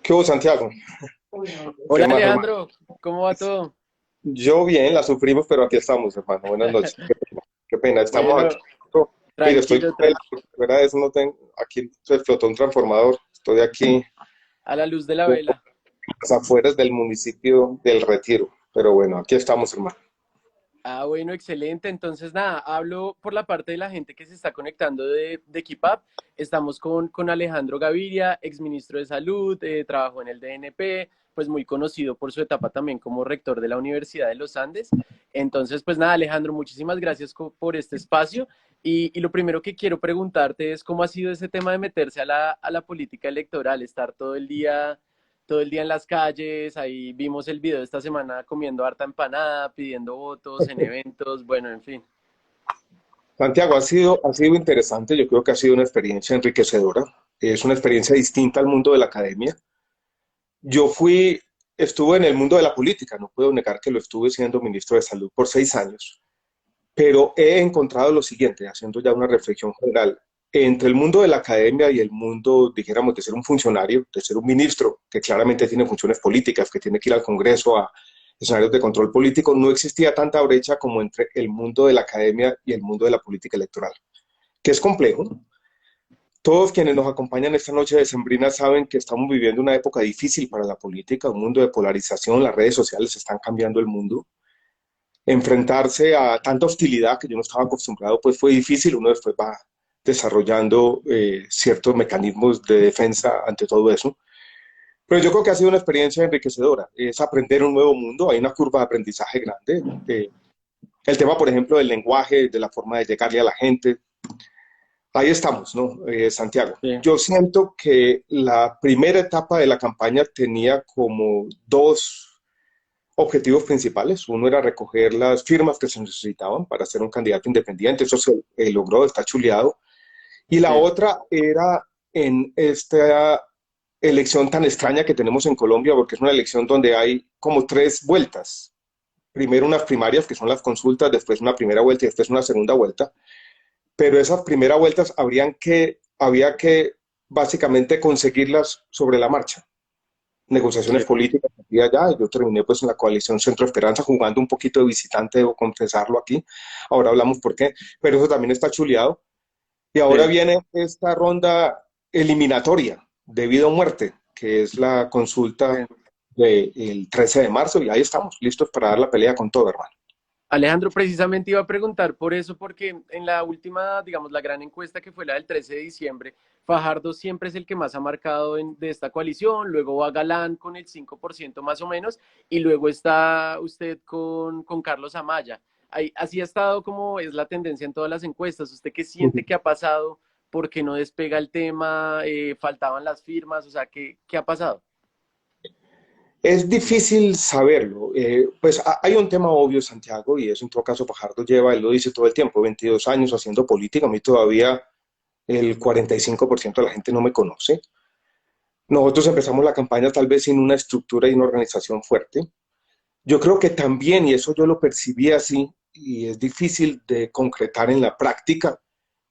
¿Qué hubo, Santiago? ¿Qué Hola más, hermano? Alejandro, ¿cómo va todo? Yo bien, la sufrimos, pero aquí estamos, hermano. Buenas noches. Qué pena, estamos aquí. Bueno, Mire, estoy tranquilo, fuera fuera de eso, no tengo, aquí se explotó un transformador. Estoy aquí a la luz de la vela. a las afueras del municipio del Retiro. Pero bueno, aquí estamos, hermano. Ah, bueno, excelente. Entonces, nada, hablo por la parte de la gente que se está conectando de Keep Up. Estamos con Alejandro Gaviria, exministro de Salud, trabajó en el DNP, pues muy conocido por su etapa también como rector de la Universidad de los Andes. Entonces, pues nada, Alejandro, muchísimas gracias por este espacio. Y lo primero que quiero preguntarte es cómo ha sido ese tema de meterse a la política electoral, estar todo el día en las calles, ahí vimos el video de esta semana comiendo harta empanada, pidiendo votos en eventos, bueno, en fin. Santiago, ha sido interesante. Yo creo que ha sido una experiencia enriquecedora. Es una experiencia distinta al mundo de la academia. Yo estuve en el mundo de la política, no puedo negar que lo estuve siendo ministro de Salud por 6 años. Pero he encontrado lo siguiente, haciendo ya una reflexión general, entre el mundo de la academia y el mundo, dijéramos, de ser un funcionario, de ser un ministro, que claramente tiene funciones políticas, que tiene que ir al Congreso, a escenarios de control político, no existía tanta brecha como entre el mundo de la academia y el mundo de la política electoral, que es complejo. Todos quienes nos acompañan esta noche de Sembrina saben que estamos viviendo una época difícil para la política, un mundo de polarización, las redes sociales están cambiando el mundo, enfrentarse a tanta hostilidad que yo no estaba acostumbrado, pues fue difícil. Uno después va desarrollando ciertos mecanismos de defensa ante todo eso. Pero yo creo que ha sido una experiencia enriquecedora. Es aprender un nuevo mundo, hay una curva de aprendizaje grande. El tema, por ejemplo, del lenguaje, de la forma de llegarle a la gente. Ahí estamos, ¿no? Santiago. Sí. Yo siento que la primera etapa de la campaña tenía como dos objetivos principales. Uno era recoger las firmas que se necesitaban para ser un candidato independiente, eso se logró, está chuleado. Y la Sí. otra era en esta elección tan extraña que tenemos en Colombia, porque es una elección donde hay como tres vueltas. Primero unas primarias, que son las consultas, después una primera vuelta y después una segunda vuelta. Pero esas primeras vueltas había que básicamente conseguirlas sobre la marcha, negociaciones Sí. políticas aquí y allá. Yo terminé pues en la coalición Centro Esperanza jugando un poquito de visitante, debo confesarlo aquí. Ahora hablamos por qué, pero eso también está chuleado. Y ahora Sí. viene esta ronda eliminatoria de vida o muerte, que es la consulta Sí. del 13 de marzo y ahí estamos, listos para dar la pelea con todo, hermano. Alejandro, precisamente iba a preguntar por eso, porque en la última, digamos, la gran encuesta que fue la del 13 de diciembre, Fajardo siempre es el que más ha marcado de esta coalición, luego va Galán con el 5% más o menos, y luego está usted con Carlos Amaya. Ahí, así ha estado como es la tendencia en todas las encuestas. ¿Usted qué siente que ha pasado? ¿Por qué no despega el tema? ¿Faltaban las firmas? O sea, ¿qué ha pasado? Es difícil saberlo. Pues hay un tema obvio, Santiago, y eso en todo caso Fajardo lleva, él lo dice todo el tiempo, 22 años haciendo política, a mí todavía el 45% de la gente no me conoce. Nosotros empezamos la campaña tal vez sin una estructura y una organización fuerte. Yo creo que también, y eso yo lo percibí así, y es difícil de concretar en la práctica,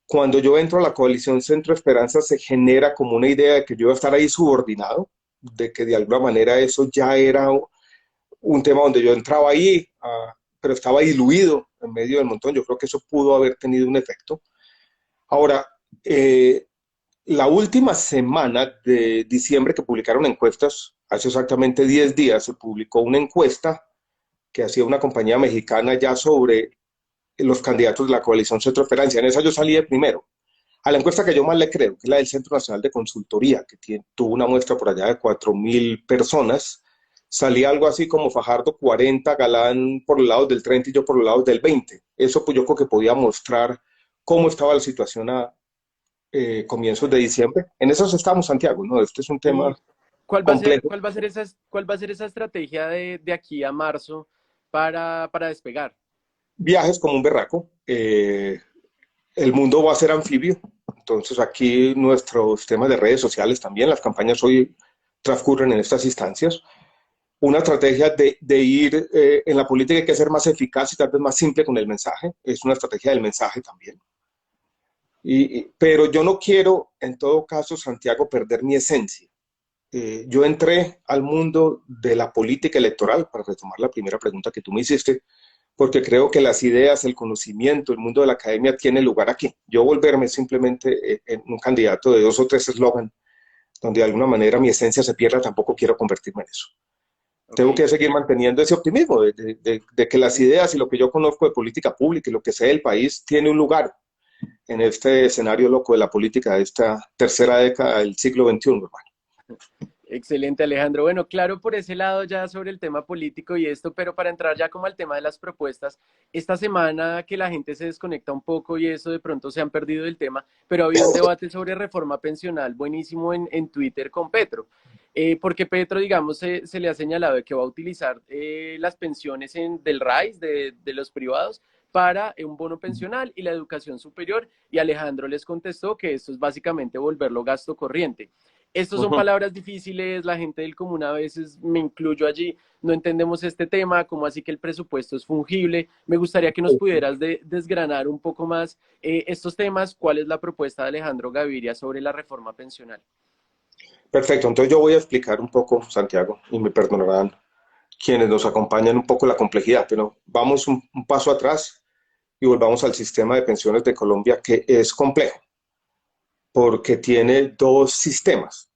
cuando yo entro a la coalición Centro Esperanza se genera como una idea de que yo iba a estar ahí subordinado, de que de alguna manera eso ya era un tema donde yo entraba ahí, pero estaba diluido en medio del montón. Yo creo que eso pudo haber tenido un efecto. Ahora, eh, la última semana de diciembre que publicaron encuestas, hace exactamente 10 días se publicó una encuesta que hacía una compañía mexicana ya sobre los candidatos de la coalición Centro Esperanza. En esa yo salí de primero. A la encuesta que yo más le creo, que es la del Centro Nacional de Consultoría, que tuvo una muestra por allá de 4.000 personas, salía algo así como Fajardo 40, Galán por los lados del 30 y yo por los lados del 20. Eso pues yo creo que podía mostrar cómo estaba la situación a comienzos de diciembre. En eso estamos, Santiago, ¿no? Este es un tema ¿Y cuál va a ser, complejo. cuál va a ser esa estrategia de aquí a marzo para despegar? Viajes como un berraco. El mundo va a ser anfibio. Entonces aquí nuestros temas de redes sociales también, las campañas hoy transcurren en estas instancias. Una estrategia de ir en la política hay que ser más eficaz y tal vez más simple con el mensaje. Es una estrategia del mensaje también. Pero yo no quiero, en todo caso, Santiago, perder mi esencia. yo entré al mundo de la política electoral, para retomar la primera pregunta que tú me hiciste, porque creo que las ideas, el conocimiento, el mundo de la academia tiene lugar aquí. Yo volverme simplemente en un candidato de dos o tres eslogan, donde de alguna manera mi esencia se pierda, tampoco quiero convertirme en eso. Tengo Ok. que seguir manteniendo ese optimismo de que las ideas y lo que yo conozco de política pública y lo que sé del país tiene un lugar en este escenario loco de la política de esta tercera década del siglo XXI, hermano. Excelente, Alejandro. Bueno, claro, por ese lado ya sobre el tema político y esto, pero para entrar ya como al tema de las propuestas, esta semana que la gente se desconecta un poco y eso de pronto se han perdido el tema, pero ha habido un debate sobre reforma pensional buenísimo en Twitter con Petro. Porque Petro, digamos, se le ha señalado de que va a utilizar las pensiones del RAIS, de los privados, para un bono pensional y la educación superior, y Alejandro les contestó que esto es básicamente volverlo gasto corriente. Estos son Ujú. palabras difíciles, la gente del común a veces, me incluyo allí, no entendemos este tema, como así que el presupuesto es fungible. Me gustaría que nos pudieras desgranar un poco más estos temas, cuál es la propuesta de Alejandro Gaviria sobre la reforma pensional. Perfecto, entonces yo voy a explicar un poco, Santiago, y me perdonarán quienes nos acompañan un poco la complejidad, pero vamos un paso atrás y volvamos al sistema de pensiones de Colombia, que es complejo, porque tiene dos sistemas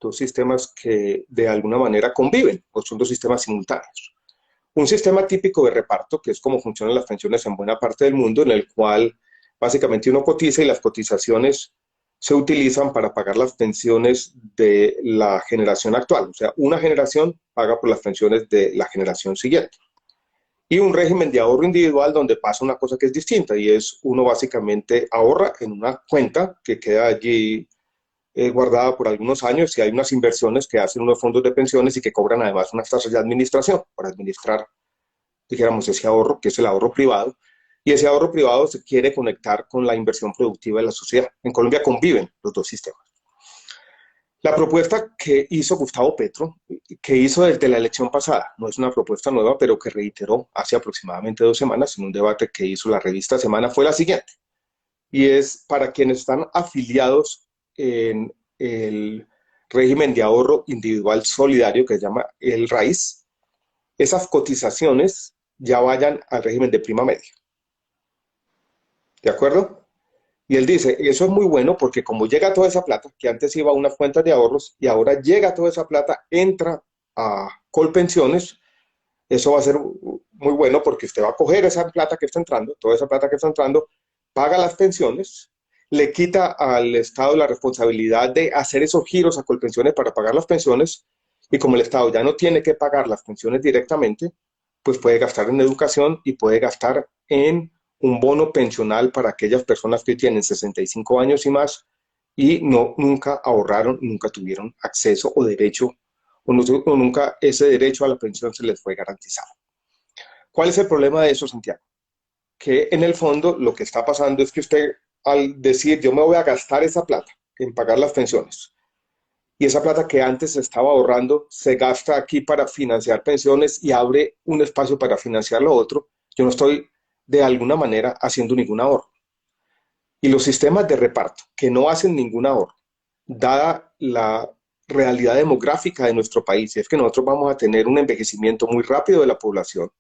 que de alguna manera conviven, o son dos sistemas simultáneos. Un sistema típico de reparto, que es como funcionan las pensiones en buena parte del mundo, en el cual básicamente uno cotiza y las cotizaciones se utilizan para pagar las pensiones de la generación actual. O sea, una generación paga por las pensiones de la generación siguiente. Y un régimen de ahorro individual donde pasa una cosa que es distinta y es uno básicamente ahorra en una cuenta que queda allí guardada por algunos años y hay unas inversiones que hacen unos fondos de pensiones y que cobran además unas tasas de administración para administrar, dijéramos, ese ahorro, que es el ahorro privado, y ese ahorro privado se quiere conectar con la inversión productiva de la sociedad. En Colombia conviven los dos sistemas. La propuesta que hizo Gustavo Petro, que hizo desde la elección pasada, no es una propuesta nueva, pero que reiteró hace aproximadamente 2 semanas en un debate que hizo la revista Semana, fue la siguiente, y es para quienes están afiliados en el régimen de ahorro individual solidario que se llama el RAIS, esas cotizaciones ya vayan al régimen de prima media. ¿De acuerdo? Y él dice, eso es muy bueno porque como llega toda esa plata, que antes iba a unas cuentas de ahorros y ahora llega toda esa plata, entra a Colpensiones, eso va a ser muy bueno porque usted va a coger esa plata que está entrando, toda esa plata que está entrando, paga las pensiones, le quita al Estado la responsabilidad de hacer esos giros a Colpensiones para pagar las pensiones y como el Estado ya no tiene que pagar las pensiones directamente, pues puede gastar en educación y puede gastar en un bono pensional para aquellas personas que tienen 65 años y más y no, nunca ahorraron, nunca tuvieron acceso o derecho o, no, o nunca ese derecho a la pensión se les fue garantizado. ¿Cuál es el problema de eso, Santiago? Que en el fondo lo que está pasando es que usted al decir yo me voy a gastar esa plata en pagar las pensiones y esa plata que antes se estaba ahorrando se gasta aquí para financiar pensiones y abre un espacio para financiar lo otro, yo no estoy de alguna manera haciendo ningún ahorro. Y los sistemas de reparto que no hacen ningún ahorro, dada la realidad demográfica de nuestro país, es que nosotros vamos a tener un envejecimiento muy rápido de la población,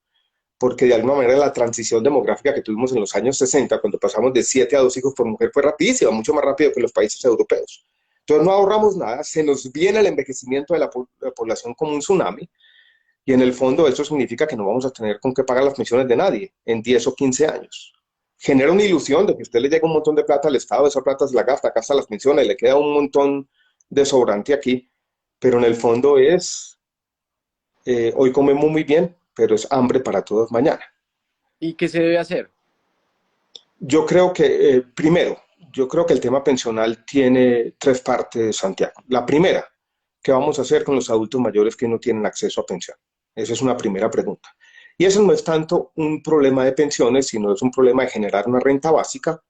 porque de alguna manera la transición demográfica que tuvimos en los años 60, cuando pasamos de 7 a 2 hijos por mujer, fue rapidísima, mucho más rápido que los países europeos. Entonces no ahorramos nada, se nos viene el envejecimiento de la población como un tsunami, y en el fondo eso significa que no vamos a tener con qué pagar las pensiones de nadie en 10 o 15 años. Genera una ilusión de que usted le llega un montón de plata al Estado, esa plata se la gasta las pensiones, le queda un montón de sobrante aquí, pero en el fondo es, hoy comemos muy bien, pero es hambre para todos mañana. ¿Y qué se debe hacer? Yo creo que, primero, yo creo que el tema pensional tiene tres partes, Santiago. La primera, ¿qué vamos a hacer con los adultos mayores que no tienen acceso a pensión? Esa es una primera pregunta. Y eso no es tanto un problema de pensiones, sino es un problema de generar una renta básica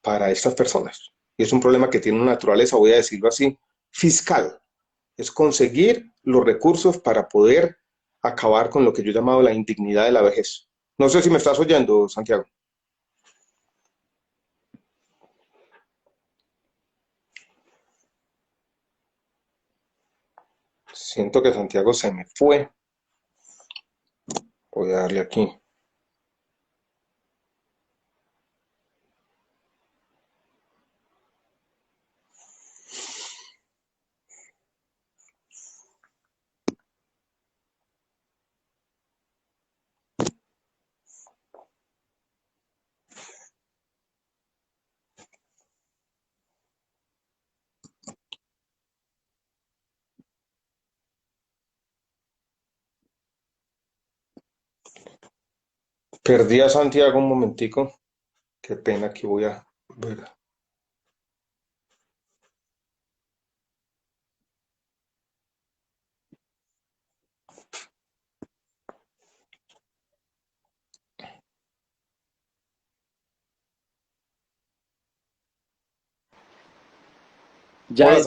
para estas personas. Y es un problema que tiene una naturaleza, voy a decirlo así, fiscal. Es conseguir los recursos para poder acabar con lo que yo he llamado la indignidad de la vejez. No sé si me estás oyendo, Santiago. Siento que Santiago se me fue. Voy a darle aquí. Perdí a Santiago un momentico. Qué pena que voy a ver. Ya Hola,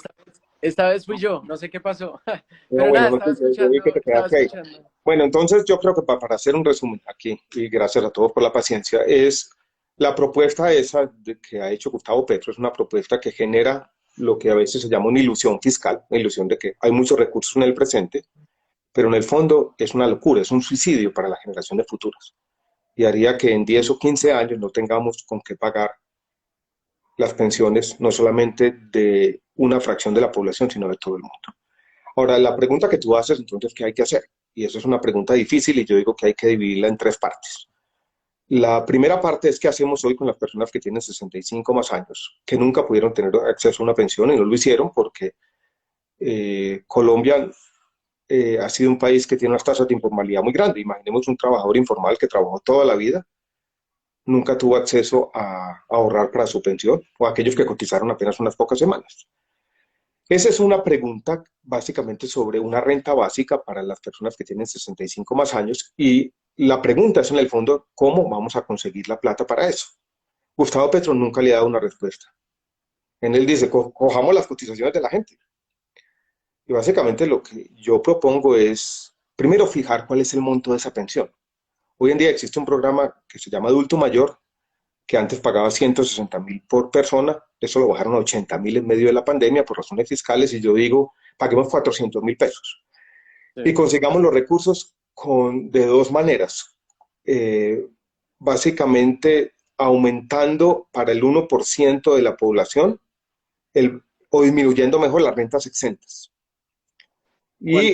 esta vez fui yo, no sé qué pasó. no, Pero nada, bueno, no sé, yo vi que te estaba quedaste ahí. escuchando. Bueno, entonces yo creo que para hacer un resumen aquí, y gracias a todos por la paciencia, es la propuesta esa que ha hecho Gustavo Petro, es una propuesta que genera lo que a veces se llama una ilusión fiscal, una ilusión de que hay muchos recursos en el presente, pero en el fondo es una locura, es un suicidio para las generaciones futuras y haría que en 10 o 15 años no tengamos con qué pagar las pensiones, no solamente de una fracción de la población, sino de todo el mundo. Ahora, la pregunta que tú haces, entonces, ¿qué hay que hacer? Y eso es una pregunta difícil y yo digo que hay que dividirla en tres partes. La primera parte es qué hacemos hoy con las personas que tienen 65 más años, que nunca pudieron tener acceso a una pensión y no lo hicieron porque Colombia ha sido un país que tiene unas tasas de informalidad muy grandes. Imaginemos un trabajador informal que trabajó toda la vida, nunca tuvo acceso a ahorrar para su pensión, o aquellos que cotizaron apenas unas pocas semanas. Esa es una pregunta básicamente sobre una renta básica para las personas que tienen 65 más años y la pregunta es en el fondo, ¿cómo vamos a conseguir la plata para eso? Gustavo Petro nunca le ha dado una respuesta. En él dice, cojamos las cotizaciones de la gente. Y básicamente lo que yo propongo es, primero, fijar cuál es el monto de esa pensión. Hoy en día existe un programa que se llama Adulto Mayor, que antes pagaba 160.000 por persona, eso lo bajaron a 80.000 en medio de la pandemia por razones fiscales, y yo digo, paguemos 400.000 pesos y Sí. consigamos los recursos de dos maneras. Eh, Básicamente aumentando para el 1% de la población o disminuyendo mejor las rentas exentas. Y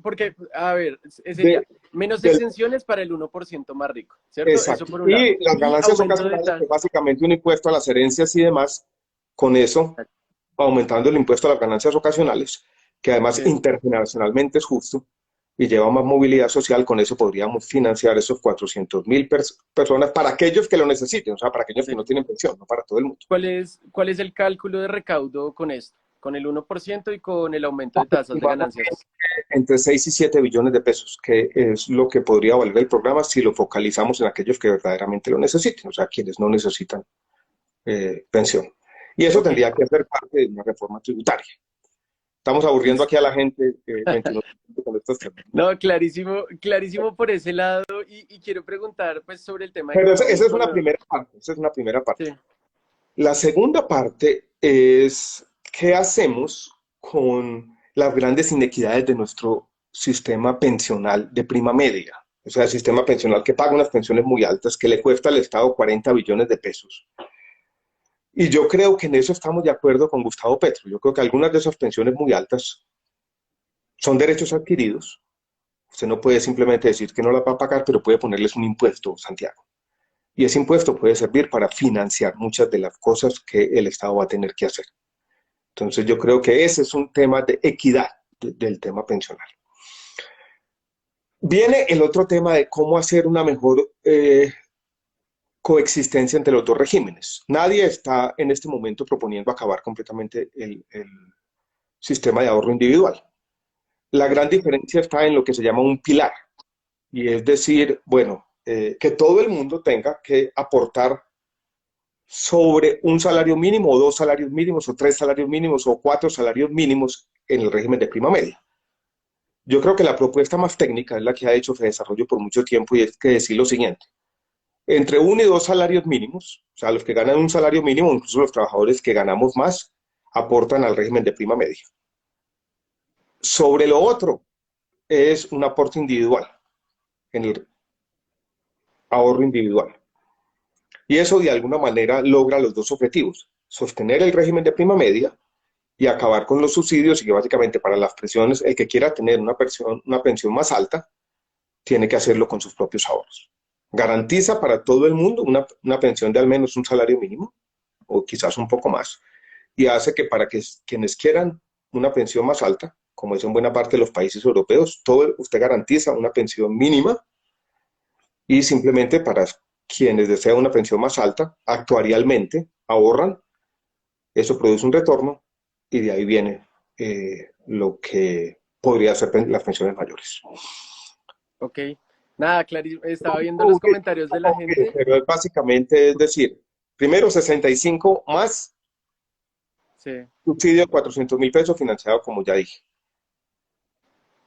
Porque, a ver, de, sería menos del exenciones para el 1% más rico, ¿cierto? Eso Exacto. por un lado. Y las Y ganancias aumento de ocasionales, que es tasas. básicamente un impuesto a las herencias y demás, con eso aumentando el impuesto a las ganancias ocasionales, que además Sí. intergeneracionalmente es justo y lleva más movilidad social, con eso podríamos financiar esos 400.000 personas para aquellos que lo necesiten, o sea, para aquellos que no Sí. tienen pensión, no para todo el mundo. ¿Cuál es el cálculo de recaudo con esto? Con el 1% y con el aumento de tasas de Aproximadamente ganancias. entre 6 y 7 billones de pesos, que es lo que podría valer el programa si lo focalizamos en aquellos que verdaderamente lo necesiten, o sea, quienes no necesitan pensión. Y eso Ok. tendría que ser parte de una reforma tributaria. Estamos aburriendo aquí a Listo. la gente 21 con estos temas. No, clarísimo, clarísimo por ese lado. Y quiero preguntar, pues, sobre el tema Pero esa es económico, una ¿no? primera parte, esa es una primera parte. Sí. La segunda parte es qué hacemos con las grandes inequidades de nuestro sistema pensional de prima media. O sea, el sistema pensional que paga unas pensiones muy altas, que le cuesta al Estado 40 billones de pesos. Y yo creo que en eso estamos de acuerdo con Gustavo Petro. Yo creo que algunas de esas pensiones muy altas son derechos adquiridos. Usted no puede simplemente decir que no las va a pagar, pero puede ponerles un impuesto, Santiago. Y ese impuesto puede servir para financiar muchas de las cosas que el Estado va a tener que hacer. Entonces yo creo que ese es un tema de equidad del tema pensional. Viene el otro tema de cómo hacer una mejor coexistencia entre los dos regímenes. Nadie está en este momento proponiendo acabar completamente el sistema de ahorro individual. La gran diferencia está en lo que se llama un pilar, y es decir, bueno, que todo el mundo tenga que aportar sobre un salario mínimo o dos salarios mínimos o tres salarios mínimos o cuatro salarios mínimos en el régimen de prima media. Yo creo que la propuesta más técnica es la que ha hecho Desarrollo por mucho tiempo y es que decir lo siguiente, entre uno y dos salarios mínimos, o sea, los que ganan un salario mínimo, incluso los trabajadores que ganamos más, aportan al régimen de prima media. Sobre lo otro, es un aporte individual, en el ahorro individual. Y eso de alguna manera logra los dos objetivos, sostener el régimen de prima media y acabar con los subsidios y que básicamente para las pensiones, el que quiera tener una pensión más alta, tiene que hacerlo con sus propios ahorros. Garantiza para todo el mundo una pensión de al menos un salario mínimo o quizás un poco más y hace que para que quienes quieran una pensión más alta, como es en buena parte de los países europeos, usted garantiza una pensión mínima y simplemente para quienes desean una pensión más alta, actuarialmente ahorran, eso produce un retorno y de ahí viene lo que podría ser las pensiones mayores. Ok. Nada, clarísimo. Estaba viendo los comentarios de la gente. Pero es básicamente, es decir, primero 65 más Sí. subsidio de 400.000 pesos financiado, como ya dije.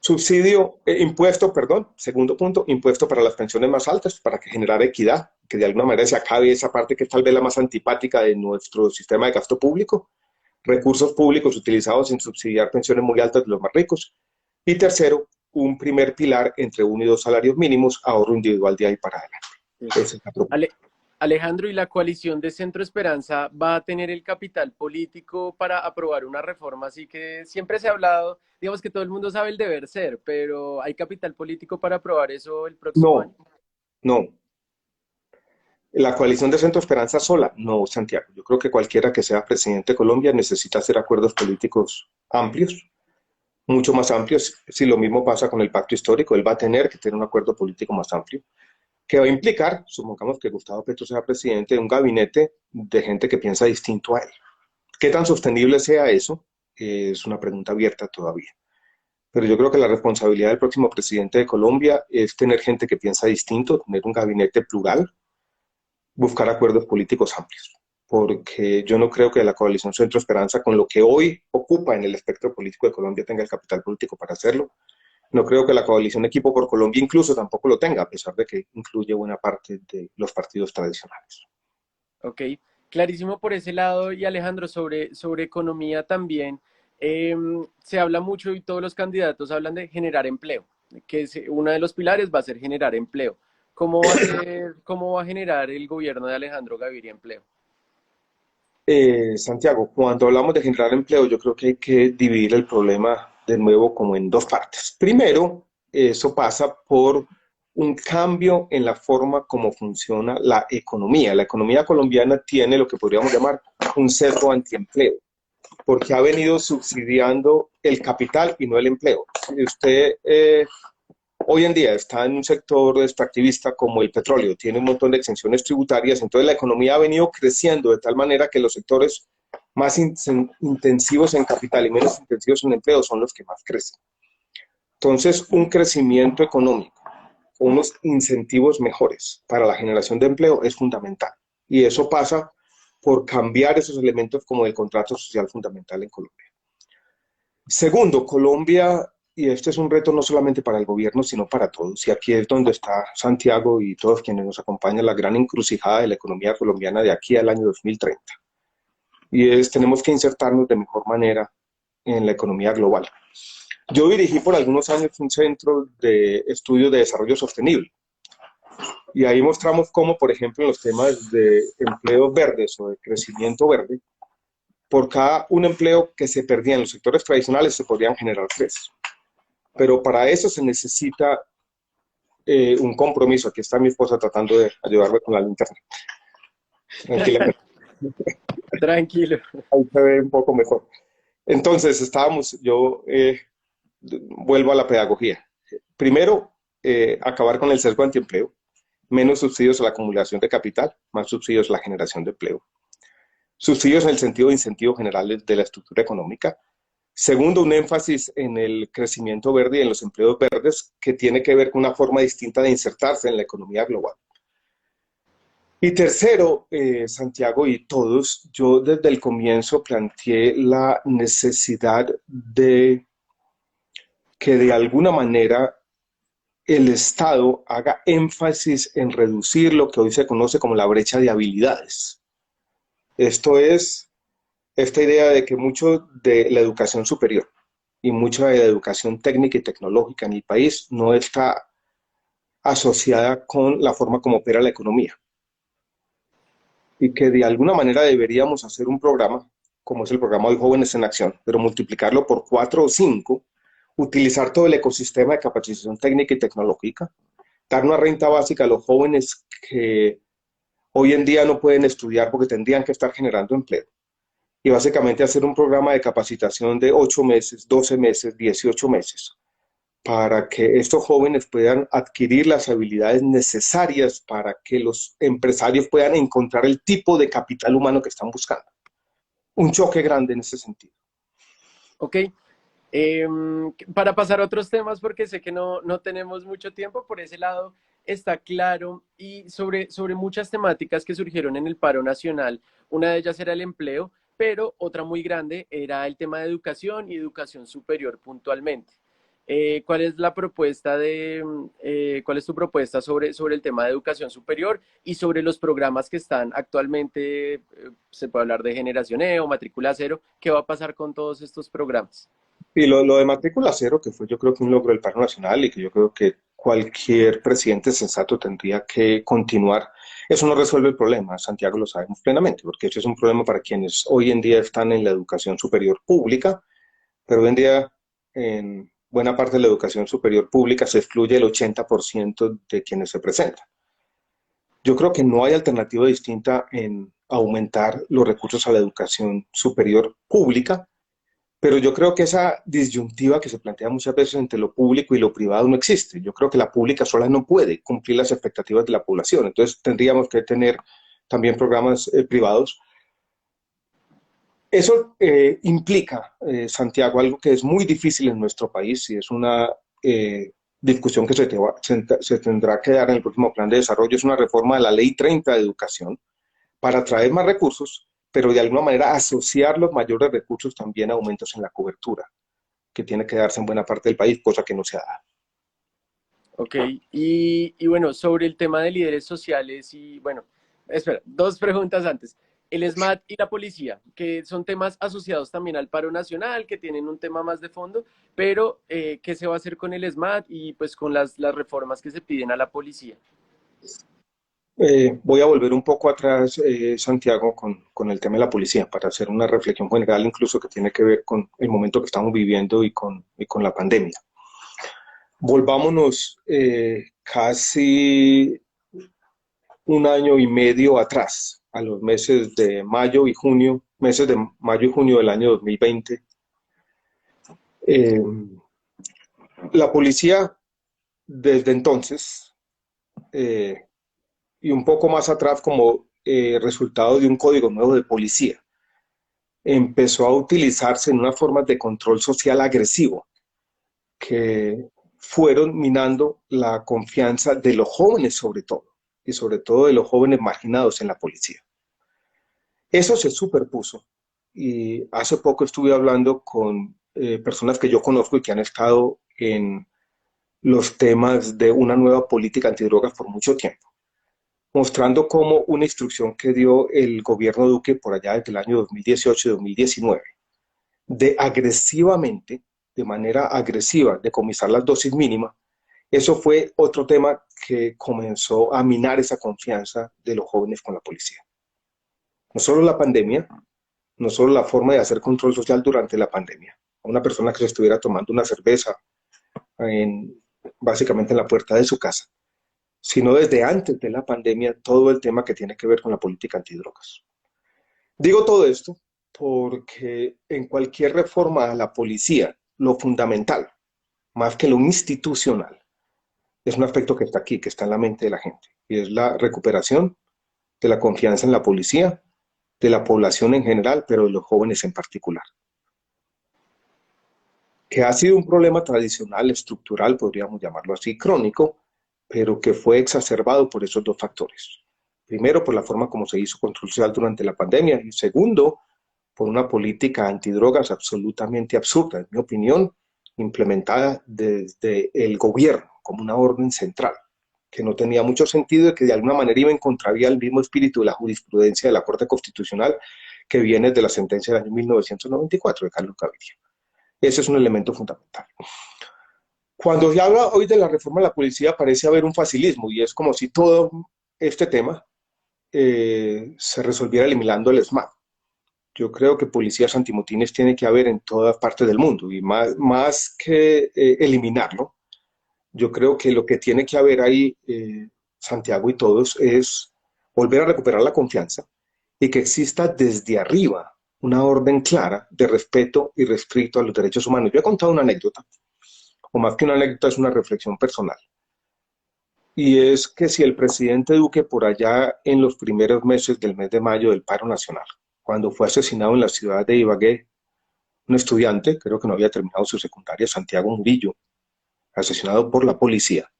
Subsidio, impuesto, perdón, segundo punto, impuesto para las pensiones más altas, para que generar equidad, que de alguna manera se acabe esa parte que es tal vez la más antipática de nuestro sistema de gasto público, recursos públicos utilizados en subsidiar pensiones muy altas de los más ricos. Y tercero, un primer pilar entre 1 y 2 salarios mínimos, ahorro individual de ahí para adelante. Sí. Esa es la propuesta. Alejandro, ¿y la coalición de Centro Esperanza va a tener el capital político para aprobar una reforma? Así que siempre se ha hablado, digamos que todo el mundo sabe el deber ser, pero ¿hay capital político para aprobar eso el próximo año? No, no. La coalición de Centro Esperanza sola, no, Santiago. Yo creo que cualquiera que sea presidente de Colombia necesita hacer acuerdos políticos amplios, mucho más amplios. Si lo mismo pasa con el pacto histórico, él va a tener que tener un acuerdo político más amplio, que va a implicar, supongamos que Gustavo Petro sea presidente, de un gabinete de gente que piensa distinto a él. ¿Qué tan sostenible sea eso? Es una pregunta abierta todavía. Pero yo creo que la responsabilidad del próximo presidente de Colombia es tener gente que piensa distinto, tener un gabinete plural, buscar acuerdos políticos amplios, porque yo no creo que la coalición Centro Esperanza, con lo que hoy ocupa en el espectro político de Colombia, tenga el capital político para hacerlo. No creo que la coalición Equipo por Colombia incluso tampoco lo tenga, a pesar de que incluye buena parte de los partidos tradicionales. Ok, clarísimo por ese lado. Y Alejandro, sobre economía también, se habla mucho y todos los candidatos hablan de generar empleo, que uno de los pilares va a ser generar empleo. ¿Cómo va a generar el gobierno de Alejandro Gaviria empleo? Santiago, cuando hablamos de generar empleo, yo creo que hay que dividir el problema de nuevo como en dos partes. Primero, eso pasa por un cambio en la forma como funciona la economía. La economía colombiana tiene lo que podríamos llamar un sesgo antiempleo, porque ha venido subsidiando el capital y no el empleo. Si usted hoy en día está en un sector extractivista como el petróleo, tiene un montón de exenciones tributarias, entonces la economía ha venido creciendo de tal manera que los sectores más intensivos en capital y menos intensivos en empleo son los que más crecen. Entonces, un crecimiento económico, unos incentivos mejores para la generación de empleo es fundamental. Y eso pasa por cambiar esos elementos como el contrato social fundamental en Colombia. Segundo, Colombia, y este es un reto no solamente para el gobierno, sino para todos, y aquí es donde está Santiago y todos quienes nos acompañan, la gran encrucijada de la economía colombiana de aquí al año 2030. Y tenemos que insertarnos de mejor manera en la economía global. Yo dirigí por algunos años un centro de estudios de desarrollo sostenible, y ahí mostramos cómo, por ejemplo, en los temas de empleos verdes o de crecimiento verde, por cada un empleo que se perdía en los sectores tradicionales se podrían generar 3. Pero para eso se necesita un compromiso. Aquí está mi esposa tratando de ayudarme con la linterna. Tranquilamente. Tranquilo. Ahí se ve un poco mejor. Entonces, yo vuelvo a la pedagogía. Primero, acabar con el sesgo antiempleo, menos subsidios a la acumulación de capital, más subsidios a la generación de empleo. Subsidios en el sentido de incentivo general de la estructura económica. Segundo, un énfasis en el crecimiento verde y en los empleos verdes, que tiene que ver con una forma distinta de insertarse en la economía global. Y tercero, Santiago y todos, yo desde el comienzo planteé la necesidad de que de alguna manera el Estado haga énfasis en reducir lo que hoy se conoce como la brecha de habilidades. Esto es esta idea de que mucho de la educación superior y mucha de la educación técnica y tecnológica en el país no está asociada con la forma como opera la economía. Y que de alguna manera deberíamos hacer un programa, como es el programa de Jóvenes en Acción, pero multiplicarlo por 4 o 5, utilizar todo el ecosistema de capacitación técnica y tecnológica, dar una renta básica a los jóvenes que hoy en día no pueden estudiar porque tendrían que estar generando empleo. Y básicamente hacer un programa de capacitación de 8 meses, 12 meses, 18 meses, para que estos jóvenes puedan adquirir las habilidades necesarias para que los empresarios puedan encontrar el tipo de capital humano que están buscando. Un choque grande en ese sentido. Ok. Para pasar a otros temas, porque sé que no tenemos mucho tiempo, por ese lado está claro. Y sobre muchas temáticas que surgieron en el paro nacional, una de ellas era el empleo, pero otra muy grande era el tema de educación y educación superior puntualmente. ¿Cuál es la propuesta cuál es tu propuesta sobre el tema de educación superior y sobre los programas que están actualmente? Se puede hablar de Generación E o Matrícula Cero. ¿Qué va a pasar con todos estos programas? Y lo de matrícula cero, que fue yo creo que un logro del paro nacional y que yo creo que cualquier presidente sensato tendría que continuar, eso no resuelve el problema, Santiago lo sabemos plenamente, porque eso es un problema para quienes hoy en día están en la educación superior pública, pero hoy en día en buena parte de la educación superior pública se excluye el 80% de quienes se presentan. Yo creo que no hay alternativa distinta en aumentar los recursos a la educación superior pública, pero yo creo que esa disyuntiva que se plantea muchas veces entre lo público y lo privado no existe. Yo creo que la pública sola no puede cumplir las expectativas de la población. Entonces tendríamos que tener también programas privados. Eso implica, Santiago, algo que es muy difícil en nuestro país y es una discusión que se tendrá que dar en el próximo plan de desarrollo. Es una reforma de la Ley 30 de Educación para traer más recursos, pero de alguna manera asociar los mayores recursos también a aumentos en la cobertura, que tiene que darse en buena parte del país, cosa que no se ha dado. Ok, y bueno, sobre el tema de líderes sociales y bueno, espera, dos preguntas antes. El SMAT y la policía, que son temas asociados también al paro nacional, que tienen un tema más de fondo, pero ¿qué se va a hacer con el SMAT y pues con las reformas que se piden a la policía? Voy a volver un poco atrás, Santiago, con el tema de la policía, para hacer una reflexión general, incluso que tiene que ver con el momento que estamos viviendo y con la pandemia. Volvámonos casi un año y medio atrás, a los meses de mayo y junio, meses de mayo y junio del año 2020. Eh, la policía, desde entonces, eh, y un poco más atrás como resultado de un código nuevo de policía, empezó a utilizarse en unas formas de control social agresivo que fueron minando la confianza de los jóvenes sobre todo, y sobre todo de los jóvenes marginados en la policía. Eso se superpuso y hace poco estuve hablando con personas que yo conozco y que han estado en los temas de una nueva política antidrogas por mucho tiempo, mostrando cómo una instrucción que dio el gobierno Duque por allá desde el año 2018 y 2019, de agresivamente, de manera agresiva, decomisar las dosis mínimas, eso fue otro tema que comenzó a minar esa confianza de los jóvenes con la policía. No solo la pandemia, no solo la forma de hacer control social durante la pandemia. Una persona que se estuviera tomando una cerveza en, básicamente en la puerta de su casa, sino desde antes de la pandemia todo el tema que tiene que ver con la política antidrogas. Digo todo esto porque en cualquier reforma a la policía, lo fundamental, más que lo institucional, es un aspecto que está aquí, que está en la mente de la gente, y es la recuperación de la confianza en la policía, de la población en general, pero de los jóvenes en particular. Que ha sido un problema tradicional, estructural, podríamos llamarlo así, crónico, pero que fue exacerbado por esos dos factores. Primero, por la forma como se hizo control social durante la pandemia, y segundo, por una política antidrogas absolutamente absurda, en mi opinión, implementada desde el gobierno como una orden central, que no tenía mucho sentido y que de alguna manera iba en contravía al mismo espíritu de la jurisprudencia de la Corte Constitucional que viene de la sentencia del año 1994 de Carlos Gaviria. Ese es un elemento fundamental. Cuando se habla hoy de la reforma de la policía parece haber un facilismo y es como si todo este tema se resolviera eliminando el SMAT. Yo creo que policías antimotines tiene que haber en todas partes del mundo y más que eliminarlo, yo creo que lo que tiene que haber ahí, Santiago y todos, es volver a recuperar la confianza y que exista desde arriba una orden clara de respeto y respeto a los derechos humanos. Yo he contado una anécdota, o más que una anécdota es una reflexión personal, y es que si el presidente Duque por allá en los primeros meses del mes de mayo del paro nacional, cuando fue asesinado en la ciudad de Ibagué, un estudiante, creo que no había terminado su secundaria, Santiago Murillo, asesinado por la policía,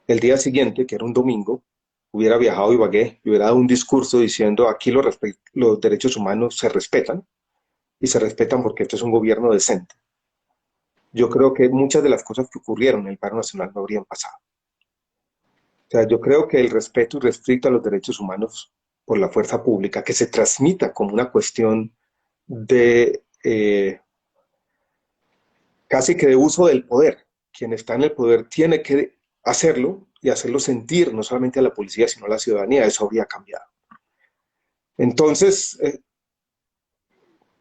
el día siguiente, que era un domingo, hubiera viajado a Ibagué y hubiera dado un discurso diciendo aquí los derechos humanos se respetan y se respetan porque este es un gobierno decente. Yo creo que muchas de las cosas que ocurrieron en el paro nacional no habrían pasado. O sea, yo creo que el respeto y respeto a los derechos humanos por la fuerza pública, que se transmita como una cuestión de casi que de uso del poder. Quien está en el poder tiene que hacerlo y hacerlo sentir no solamente a la policía, sino a la ciudadanía. Eso habría cambiado. Entonces,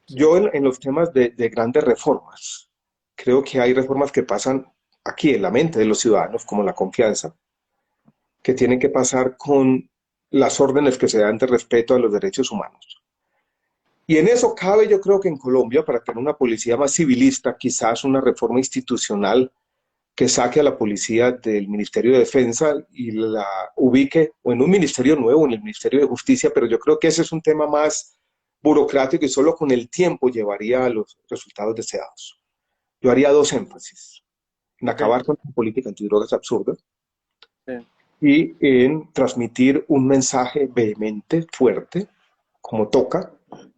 yo en los temas de grandes reformas, creo que hay reformas que pasan aquí en la mente de los ciudadanos, como la confianza, que tienen que pasar con las órdenes que se dan de respeto a los derechos humanos. Y en eso cabe, yo creo que en Colombia, para tener una policía más civilista, quizás una reforma institucional que saque a la policía del Ministerio de Defensa y la ubique o en un ministerio nuevo, en el Ministerio de Justicia, pero yo creo que ese es un tema más burocrático y solo con el tiempo llevaría a los resultados deseados. Yo haría dos énfasis, en Ok, acabar con la política antidrogas absurda sí. y en transmitir un mensaje vehemente, fuerte, como toca,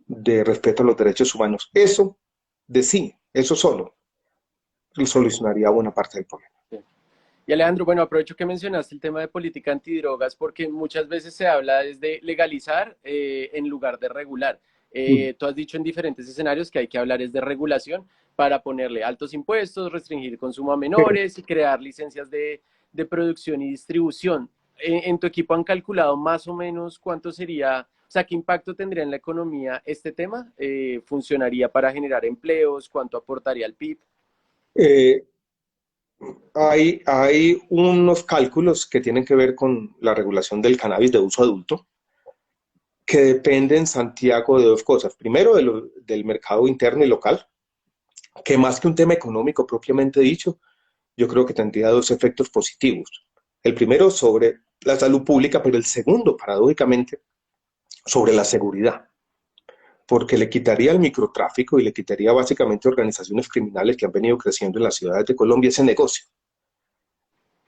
de respeto a los derechos humanos. Eso de sí, eso solo, solucionaría buena parte del problema. Sí. Y Alejandro, bueno, aprovecho que mencionaste el tema de política antidrogas porque muchas veces se habla desde legalizar en lugar de regular. Tú has dicho en diferentes escenarios que hay que hablar es de regulación para ponerle altos impuestos, restringir el consumo a menores y crear licencias de producción y distribución. En tu equipo han calculado más o menos cuánto sería, o sea, qué impacto tendría en la economía este tema. ¿Funcionaría para generar empleos? ¿Cuánto aportaría al PIB? Eh, hay unos cálculos que tienen que ver con la regulación del cannabis de uso adulto, que dependen, Santiago, de dos cosas. Primero, del mercado interno y local, que más que un tema económico propiamente dicho, yo creo que tendría dos efectos positivos. El primero sobre la salud pública, pero el segundo, paradójicamente, sobre la seguridad, porque le quitaría el microtráfico y le quitaría básicamente organizaciones criminales que han venido creciendo en las ciudades de Colombia ese negocio.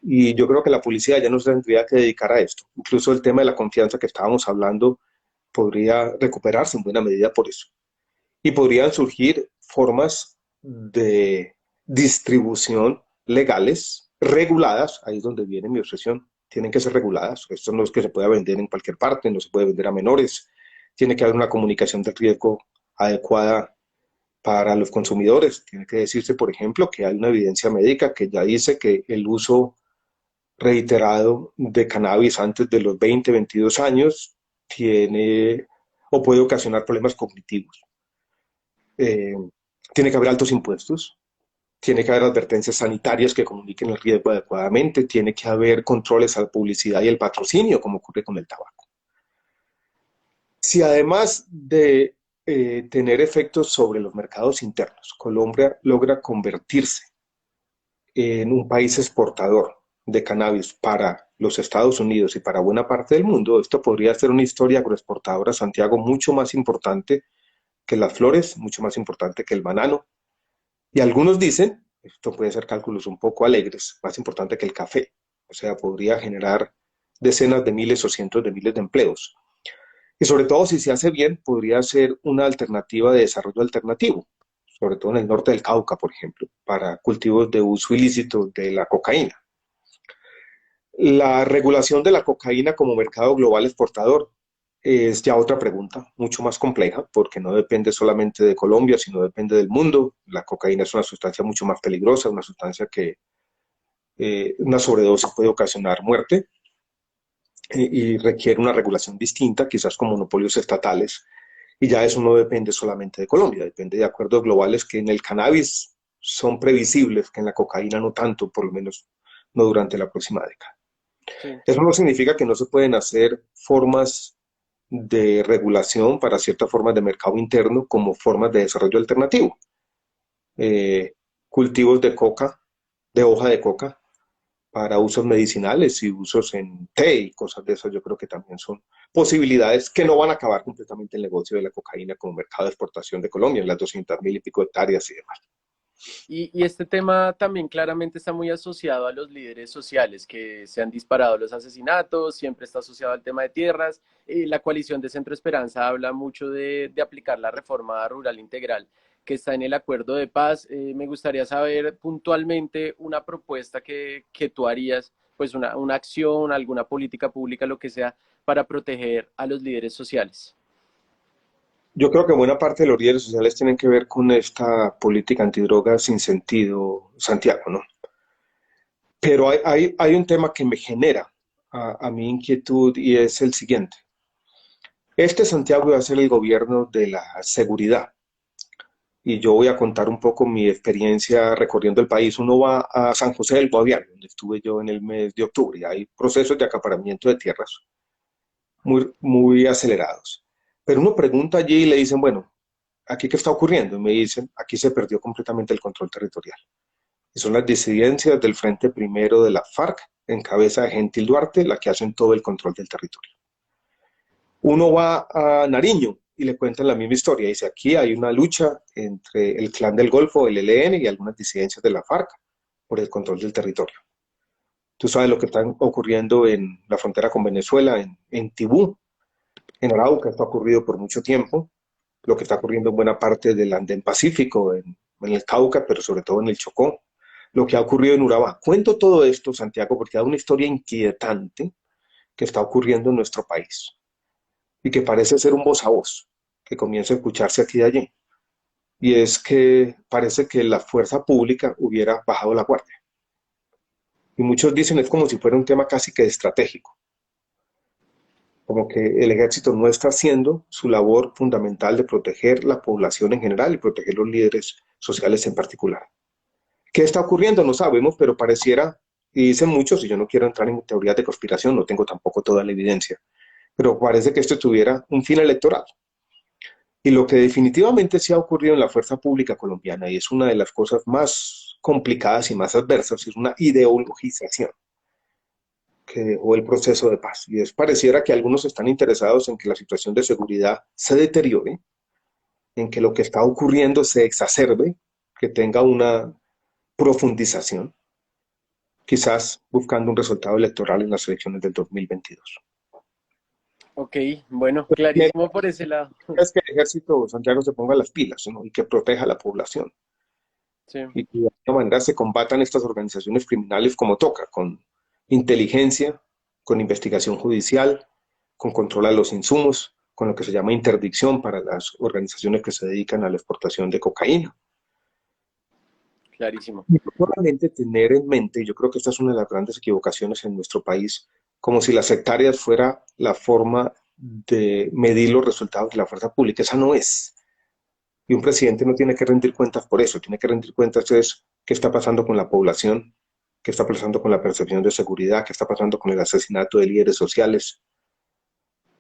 Y yo creo que la policía ya no se tendría que dedicar a esto. Incluso el tema de la confianza que estábamos hablando podría recuperarse en buena medida por eso. Y podrían surgir formas de distribución legales, reguladas, ahí es donde viene mi obsesión, tienen que ser reguladas, esto no es que se pueda vender en cualquier parte, no se puede vender a menores, tiene que haber una comunicación de riesgo adecuada para los consumidores, tiene que decirse, por ejemplo, que hay una evidencia médica que ya dice que el uso reiterado de cannabis antes de los 20, 22 años tiene o puede ocasionar problemas cognitivos. Eh, Tiene que haber altos impuestos, tiene que haber advertencias sanitarias que comuniquen el riesgo adecuadamente, tiene que haber controles a la publicidad y el patrocinio, como ocurre con el tabaco. Si además de tener efectos sobre los mercados internos, Colombia logra convertirse en un país exportador de cannabis para los Estados Unidos y para buena parte del mundo, esto podría ser una historia agroexportadora, Santiago, mucho más importante que las flores, mucho más importante que el banano. Y algunos dicen, esto puede ser cálculos un poco alegres, más importante que el café. O sea, podría generar decenas de miles o cientos de miles de empleos. Y sobre todo, si se hace bien, podría ser una alternativa de desarrollo alternativo, sobre todo en el norte del Cauca, por ejemplo, para cultivos de uso ilícito de la cocaína. La regulación de la cocaína como mercado global exportador. es ya otra pregunta, mucho más compleja, porque no depende solamente de Colombia, sino depende del mundo. La cocaína es una sustancia mucho más peligrosa, una sustancia que una sobredosis puede ocasionar muerte y requiere una regulación distinta, quizás con monopolios estatales, y ya eso no depende solamente de Colombia, depende de acuerdos globales que en el cannabis son previsibles, que en la cocaína no tanto, por lo menos no durante la próxima década. Sí. Eso no significa que no se pueden hacer formas de regulación para ciertas formas de mercado interno como formas de desarrollo alternativo. Eh, Cultivos de coca, de hoja de coca, para usos medicinales y usos en té y cosas de eso, yo creo que también son posibilidades que no van a acabar completamente el negocio de la cocaína como mercado de exportación de Colombia, en las 200.000 y pico hectáreas y demás. Y este tema también claramente está muy asociado a los líderes sociales que se han disparado los asesinatos, siempre está asociado al tema de tierras. La coalición de Centro Esperanza habla mucho de aplicar la reforma rural integral que está en el acuerdo de paz. Me gustaría saber puntualmente una propuesta que tú harías, pues una acción, alguna política pública, lo que sea, para proteger a los líderes sociales. Yo creo que buena parte de los líderes sociales tienen que ver con esta política antidroga sin sentido, Santiago, ¿no? Pero hay un tema que me genera a mi inquietud y es el siguiente. Este Santiago va a ser el gobierno de la seguridad y yo voy a contar un poco mi experiencia recorriendo el país. Uno va a San José del Guaviare, donde estuve yo en el mes de octubre, y hay procesos de acaparamiento de tierras muy acelerados. Pero uno pregunta allí y le dicen, bueno, ¿aquí qué está ocurriendo? Y me dicen, aquí se perdió completamente el control territorial. Y son las disidencias del Frente Primero de la FARC, en cabeza de Gentil Duarte, la que hacen todo el control del territorio. Uno va a Nariño y le cuentan la misma historia. Dice, aquí hay una lucha entre el Clan del Golfo, el ELN y algunas disidencias de la FARC por el control del territorio. Tú sabes lo que está ocurriendo en la frontera con Venezuela, en Tibú, en Arauca, está ocurrido por mucho tiempo, lo que está ocurriendo en buena parte del Andén Pacífico, en el Cauca, pero sobre todo en el Chocó, lo que ha ocurrido en Urabá. Cuento todo esto, Santiago, porque da una historia inquietante que está ocurriendo en nuestro país y que parece ser un voz a voz, que comienza a escucharse aquí y allí. Y es que parece que la fuerza pública hubiera bajado la guardia. Y muchos dicen es como si fuera un tema casi que estratégico, como que el ejército no está haciendo su labor fundamental de proteger la población en general y proteger los líderes sociales en particular. ¿Qué está ocurriendo? No sabemos, pero pareciera, y dicen muchos, y yo no quiero entrar en teorías de conspiración, no tengo tampoco toda la evidencia, pero parece que esto tuviera un fin electoral. Y lo que definitivamente sí ha ocurrido en la fuerza pública colombiana, y es una de las cosas más complicadas y más adversas, es una ideologización que dejó el proceso de paz. Y es pareciera que algunos están interesados en que la situación de seguridad se deteriore, en que lo que está ocurriendo se exacerbe, que tenga una profundización, quizás buscando un resultado electoral en las elecciones del 2022. Ok, bueno, clarísimo por ese lado. Es que el ejército, Santiago, se ponga las pilas, ¿no? Y que proteja a la población. Sí. Y que de alguna manera se combatan estas organizaciones criminales como toca, con inteligencia, con investigación judicial, con control a los insumos, con lo que se llama interdicción para las organizaciones que se dedican a la exportación de cocaína. Clarísimo. Y no solamente tener en mente, y yo creo que esta es una de las grandes equivocaciones en nuestro país, como si las hectáreas fuera la forma de medir los resultados de la fuerza pública. Esa no es. Y un presidente no tiene que rendir cuentas por eso, tiene que rendir cuentas es qué está pasando con la población, qué está pasando con la percepción de seguridad, qué está pasando con el asesinato de líderes sociales,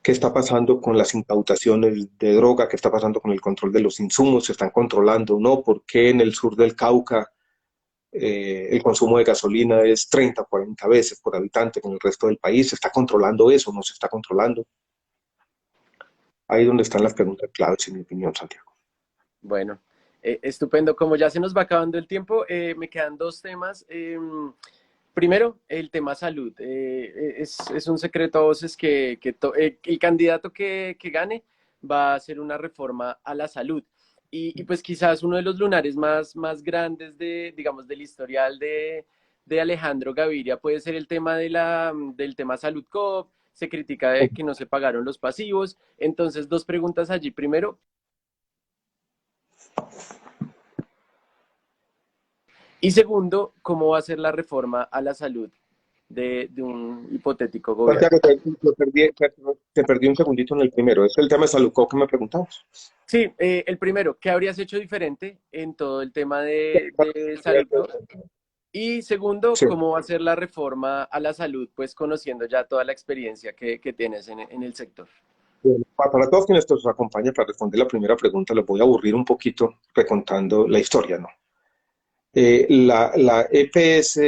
qué está pasando con las incautaciones de droga, qué está pasando con el control de los insumos, se están controlando o no, por qué en el sur del Cauca el consumo de gasolina es 30, 40 veces por habitante que en el resto del país, se está controlando eso, no se está controlando. Ahí es donde están las preguntas claves, en mi opinión, Santiago. Bueno, estupendo. Como ya se nos va acabando el tiempo, me quedan dos temas. Primero, el tema salud. Es un secreto a voces que el candidato que gane va a hacer una reforma a la salud. Y pues quizás uno de los lunares más grandes digamos, del historial de Alejandro Gaviria puede ser el tema del tema Salud Cop. se critica de que no se pagaron los pasivos. Entonces, dos preguntas allí. Primero, y segundo, ¿cómo va a ser la reforma a la salud de un hipotético gobierno? Santiago, te perdí un segundito en el primero. Es el tema de Salucó que me preguntabas. Sí, el primero, ¿qué habrías hecho diferente en todo el tema de salud? Y segundo, Sí. ¿cómo va a ser la reforma a la salud? Pues conociendo ya toda la experiencia que tienes en el sector. Bueno, para todos quienes nos acompañan, para responder la primera pregunta, los voy a aburrir un poquito recontando la historia, ¿no? La EPS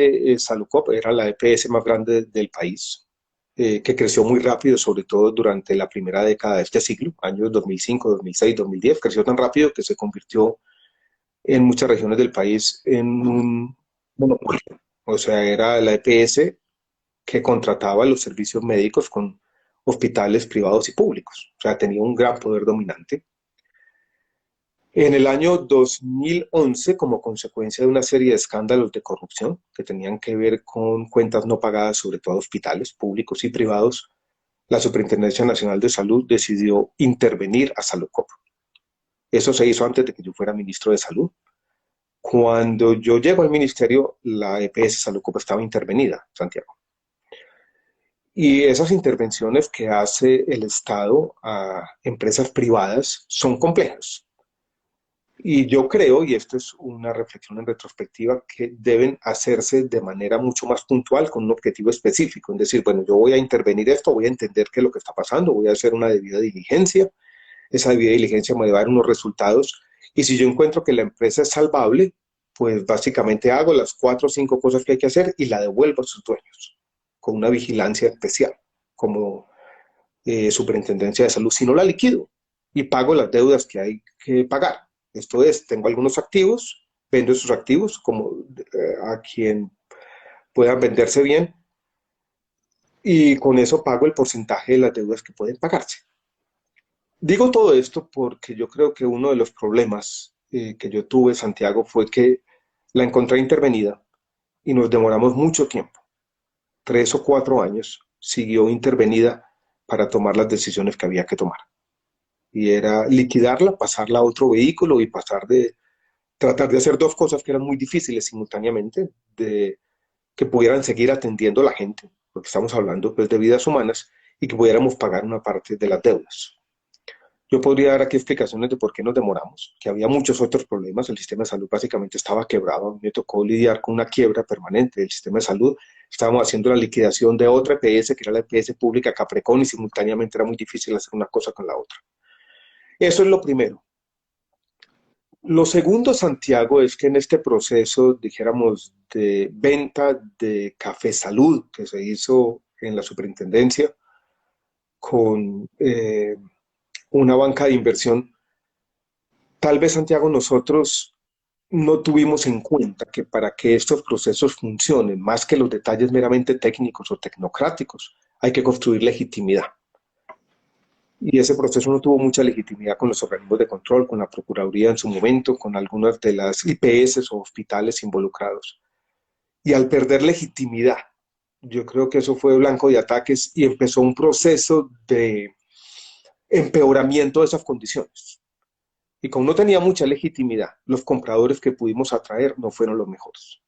Salucop era la EPS más grande del país, que creció muy rápido, sobre todo durante la primera década de este siglo, años 2005, 2006, 2010, creció tan rápido que se convirtió en muchas regiones del país en un monopolio. O sea, era la EPS que contrataba los servicios médicos con hospitales privados y públicos. O sea, tenía un gran poder dominante. En el año 2011, como consecuencia de una serie de escándalos de corrupción que tenían que ver con cuentas no pagadas, sobre todo a hospitales públicos y privados, la Superintendencia Nacional de Salud decidió intervenir a Saludcop. Eso se hizo antes de que yo fuera ministro de Salud. Cuando yo llego al ministerio, la EPS Saludcop estaba intervenida, Santiago. Y esas intervenciones que hace el Estado a empresas privadas son complejas. Y yo creo, y esto es una reflexión en retrospectiva, que deben hacerse de manera mucho más puntual con un objetivo específico. Es decir, bueno, yo voy a intervenir esto, voy a entender qué es lo que está pasando, voy a hacer una debida diligencia, esa debida diligencia me va a dar unos resultados, y si yo encuentro que la empresa es salvable, pues básicamente hago las 4 o 5 cosas que hay que hacer y la devuelvo a sus dueños, con una vigilancia especial, como Superintendencia de Salud, si no la liquido y pago las deudas que hay que pagar. Esto es, tengo algunos activos, vendo esos activos como a quien puedan venderse bien y con eso pago el porcentaje de las deudas que pueden pagarse. Digo todo esto porque yo creo que uno de los problemas que yo tuve, Santiago, fue que la encontré intervenida y nos demoramos mucho tiempo, 3 o 4 años, siguió intervenida para tomar las decisiones que había que tomar. Y era liquidarla, pasarla a otro vehículo y tratar de hacer dos cosas que eran muy difíciles simultáneamente, de que pudieran seguir atendiendo a la gente, porque estamos hablando pues, de vidas humanas, y que pudiéramos pagar una parte de las deudas. Yo podría dar aquí explicaciones de por qué nos demoramos, que había muchos otros problemas, el sistema de salud básicamente estaba quebrado, a mí me tocó lidiar con una quiebra permanente del sistema de salud, estábamos haciendo la liquidación de otra EPS, que era la EPS pública Caprecon, y simultáneamente era muy difícil hacer una cosa con la otra. Eso es lo primero. Lo segundo, Santiago, es que en este proceso, dijéramos, de venta de Café Salud, que se hizo en la superintendencia con una banca de inversión, tal vez, Santiago, nosotros no tuvimos en cuenta que para que estos procesos funcionen, más que los detalles meramente técnicos o tecnocráticos, hay que construir legitimidad. Y ese proceso no tuvo mucha legitimidad con los organismos de control, con la Procuraduría en su momento, con algunas de las IPS o hospitales involucrados. Y al perder legitimidad, yo creo que eso fue blanco de ataques y empezó un proceso de empeoramiento de esas condiciones. Y como no tenía mucha legitimidad, los compradores que pudimos atraer no fueron los mejores.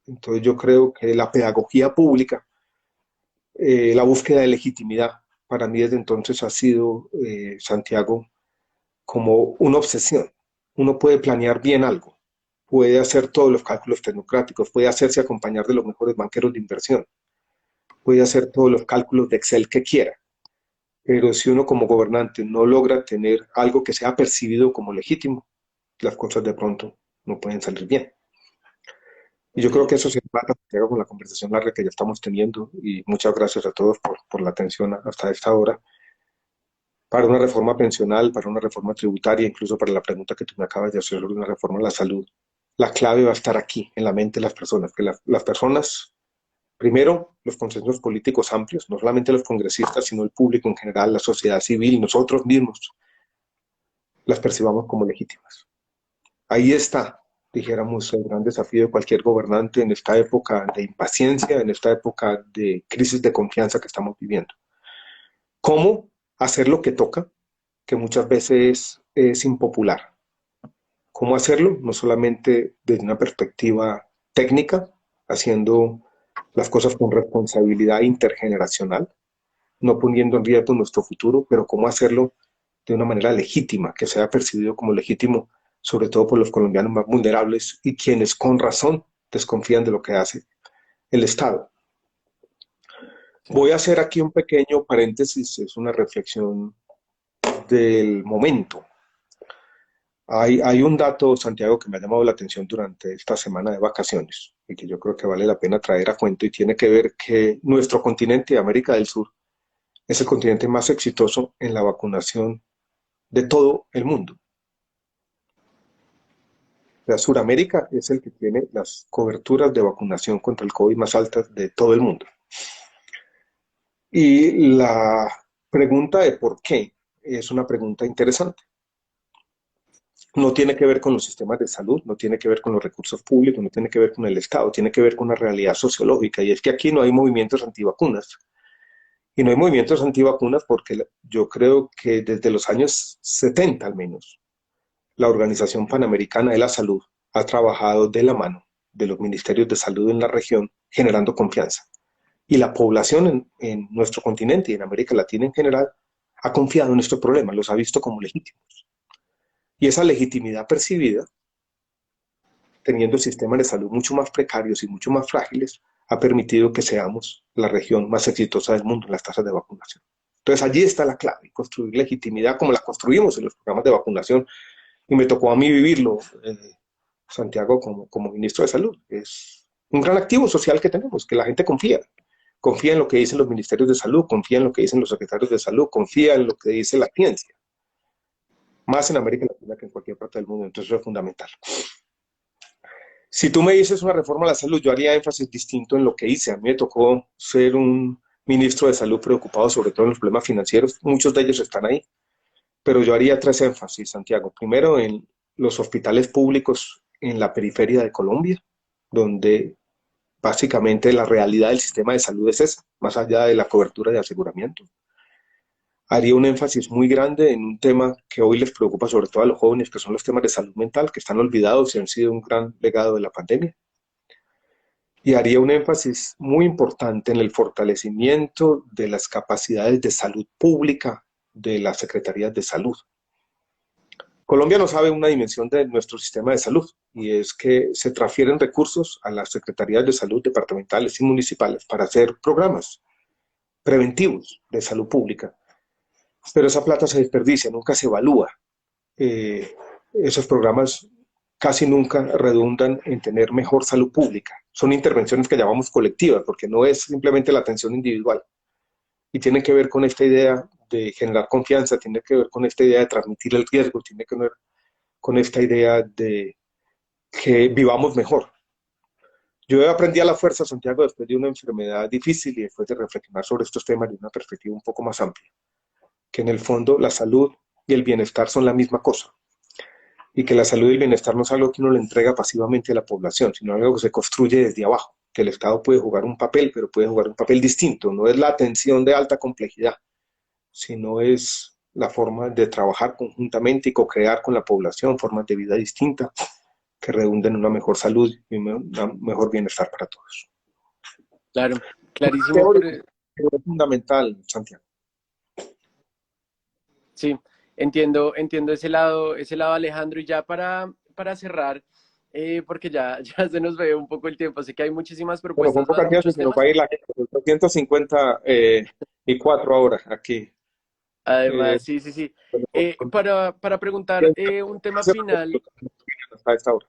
Entonces yo creo que la pedagogía pública, la búsqueda de legitimidad, para mí desde entonces ha sido, Santiago, como una obsesión. Uno puede planear bien algo, puede hacer todos los cálculos tecnocráticos, puede hacerse acompañar de los mejores banqueros de inversión, puede hacer todos los cálculos de Excel que quiera, pero si uno como gobernante no logra tener algo que sea percibido como legítimo, las cosas de pronto no pueden salir bien. Y yo creo Ok. que eso se trata con la conversación larga que ya estamos teniendo y muchas gracias a todos por la atención hasta esta hora. Para una reforma pensional, para una reforma tributaria, incluso para la pregunta que tú me acabas de hacer sobre una reforma a la salud, la clave va a estar aquí, en la mente de las personas, que las personas, primero, los consensos políticos amplios, no solamente los congresistas, sino el público en general, la sociedad civil, nosotros mismos, las percibamos como legítimas. Ahí está, dijéramos, el gran desafío de cualquier gobernante en esta época de impaciencia, en esta época de crisis de confianza que estamos viviendo. cómo hacer lo que toca, que muchas veces es impopular. ¿Cómo hacerlo? No solamente desde una perspectiva técnica, haciendo las cosas con responsabilidad intergeneracional, no poniendo en riesgo nuestro futuro, pero cómo hacerlo de una manera legítima, que sea percibido como legítimo, sobre todo por los colombianos más vulnerables y quienes con razón desconfían de lo que hace el Estado. Sí, Voy a hacer aquí un pequeño paréntesis, es una reflexión del momento. Hay un dato, Santiago, que me ha llamado la atención durante esta semana de vacaciones y que yo creo que vale la pena traer a cuento y tiene que ver que nuestro continente, América del Sur, es el continente más exitoso en la vacunación de todo el mundo. La Suramérica es el que tiene las coberturas de vacunación contra el COVID más altas de todo el mundo. Y la pregunta de por qué es una pregunta interesante. No tiene que ver con los sistemas de salud, no tiene que ver con los recursos públicos, no tiene que ver con el Estado, tiene que ver con una realidad sociológica. Y es que aquí no hay movimientos antivacunas. Y no hay movimientos antivacunas porque yo creo que desde los años 70 al menos, la Organización Panamericana de la Salud ha trabajado de la mano de los ministerios de salud en la región, generando confianza. Y la población en nuestro continente y en América Latina en general ha confiado en estos problemas, los ha visto como legítimos. Y esa legitimidad percibida, teniendo sistemas de salud mucho más precarios y mucho más frágiles, ha permitido que seamos la región más exitosa del mundo en las tasas de vacunación. Entonces allí está la clave, construir legitimidad como la construimos en los programas de vacunación. Y me tocó a mí vivirlo, Santiago, como ministro de Salud. Es un gran activo social que tenemos, que la gente confía en lo que dicen los ministerios de salud, confía en lo que dicen los secretarios de salud, confía en lo que dice la ciencia, más en América Latina que en cualquier parte del mundo, entonces eso es fundamental. Si tú me dices una reforma a la salud, yo haría énfasis distinto en lo que hice. A mí me tocó ser un ministro de salud preocupado sobre todo en los problemas financieros, muchos de ellos están ahí, pero yo haría tres énfasis, Santiago. Primero, en los hospitales públicos en la periferia de Colombia, donde básicamente la realidad del sistema de salud es esa, más allá de la cobertura de aseguramiento. Haría un énfasis muy grande en un tema que hoy les preocupa sobre todo a los jóvenes, que son los temas de salud mental, que están olvidados y han sido un gran legado de la pandemia. Y haría un énfasis muy importante en el fortalecimiento de las capacidades de salud pública de las secretarías de salud. Colombia no sabe una dimensión de nuestro sistema de salud y es que se transfieren recursos a las secretarías de salud departamentales y municipales para hacer programas preventivos de salud pública, pero esa plata se desperdicia, nunca se evalúa. Eh, Esos programas casi nunca redundan en tener mejor salud pública. Son intervenciones que llamamos colectivas porque no es simplemente la atención individual y tiene que ver con esta idea de generar confianza, tiene que ver con esta idea de transmitir el riesgo, tiene que ver con esta idea de que vivamos mejor. Yo aprendí a la fuerza, Santiago, después de una enfermedad difícil y después de reflexionar sobre estos temas de una perspectiva un poco más amplia, que en el fondo la salud y el bienestar son la misma cosa y que la salud y el bienestar no es algo que uno le entrega pasivamente a la población, sino algo que se construye desde abajo, que el Estado puede jugar un papel, pero puede jugar un papel distinto, no es la atención de alta complejidad, sino es la forma de trabajar conjuntamente y co-crear con la población formas de vida distintas que redunden en una mejor salud y un mejor bienestar para todos. claro, clarísimo. Teórico, pero es fundamental, Santiago. Sí, entiendo ese lado, Alejandro. Y ya para cerrar, porque ya, ya se nos ve un poco el tiempo, sé que hay muchísimas Bueno, con propuestas más, poca tiempo muchos se nos va temas. a ir la gente, 254 ahora aquí. Eh, Además, sí, sí, sí. Para preguntar un tema final. a esta hora.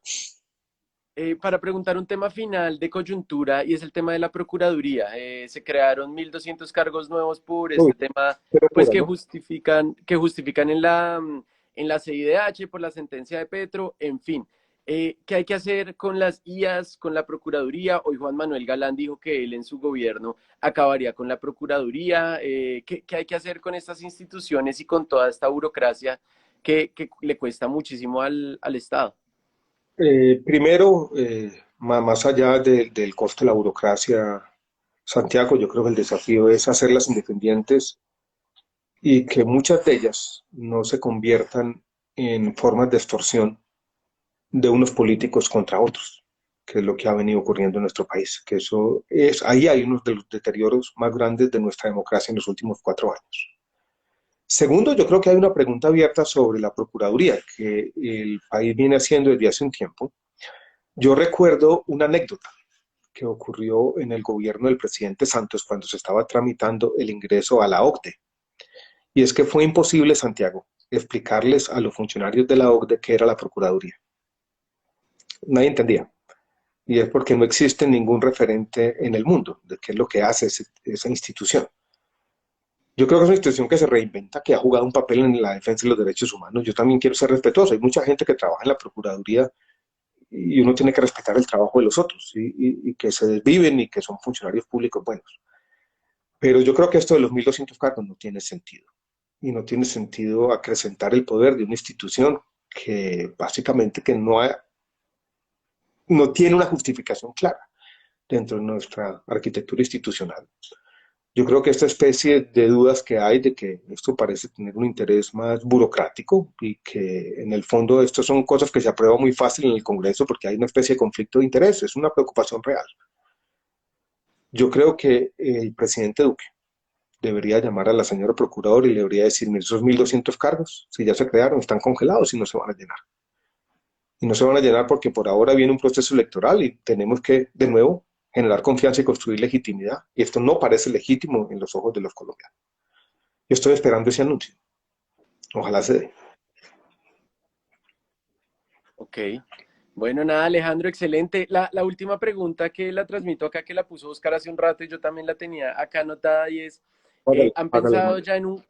Para preguntar un tema final de coyuntura y es el tema de la Procuraduría. Se crearon 1.200 cargos nuevos por Uy, este tema, qué pues locura, ¿no? que justifican en la CIDH por la sentencia de Petro, en fin. ¿Qué hay que hacer con las IAS, con la Procuraduría? Hoy Juan Manuel Galán dijo que él en su gobierno acabaría con la Procuraduría. ¿Qué hay que hacer con estas instituciones y con toda esta burocracia que le cuesta muchísimo al Estado? Primero, más allá del coste de la burocracia, Santiago, yo creo que el desafío es hacerlas independientes y que muchas de ellas no se conviertan en formas de extorsión de unos políticos contra otros, que es lo que ha venido ocurriendo en nuestro país, que eso es, ahí hay uno de los deterioros más grandes de nuestra democracia en los últimos 4 años. Segundo, yo creo que hay una pregunta abierta sobre la Procuraduría, que el país viene haciendo desde hace un tiempo. Yo recuerdo una anécdota que ocurrió en el gobierno del presidente Santos cuando se estaba tramitando el ingreso a la OCDE. Y es que fue imposible, Santiago, explicarles a los funcionarios de la OCDE qué era la Procuraduría. Nadie entendía. Y es porque no existe ningún referente en el mundo de qué es lo que hace esa institución. Yo creo que es una institución que se reinventa, que ha jugado un papel en la defensa de los derechos humanos. Yo también quiero ser respetuoso. Hay mucha gente que trabaja en la Procuraduría y uno tiene que respetar el trabajo de los otros y que se desviven y que son funcionarios públicos buenos. Pero yo creo que esto de los 1.200 cargos no tiene sentido. Y no tiene sentido acrecentar el poder de una institución que básicamente que no tiene una justificación clara dentro de nuestra arquitectura institucional. Yo creo que esta especie de dudas que hay de que esto parece tener un interés más burocrático y que en el fondo esto son cosas que se aprueban muy fácil en el Congreso porque hay una especie de conflicto de interés, es una preocupación real. Yo creo que el presidente Duque debería llamar a la señora procuradora y le debería decir, mire, esos 1.200 cargos, si ya se crearon, están congelados y no se van a llenar. Y no se van a llenar porque por ahora viene un proceso electoral y tenemos que, de nuevo, generar confianza y construir legitimidad. Y esto no parece legítimo en los ojos de los colombianos. Yo estoy esperando ese anuncio. Ojalá se dé. Ok. Bueno, nada, Alejandro, excelente. La última pregunta que la transmito acá, que la puso Oscar hace un rato y yo también la tenía acá anotada y es, Hágale, ¿han hágale, pensado hágale. ya en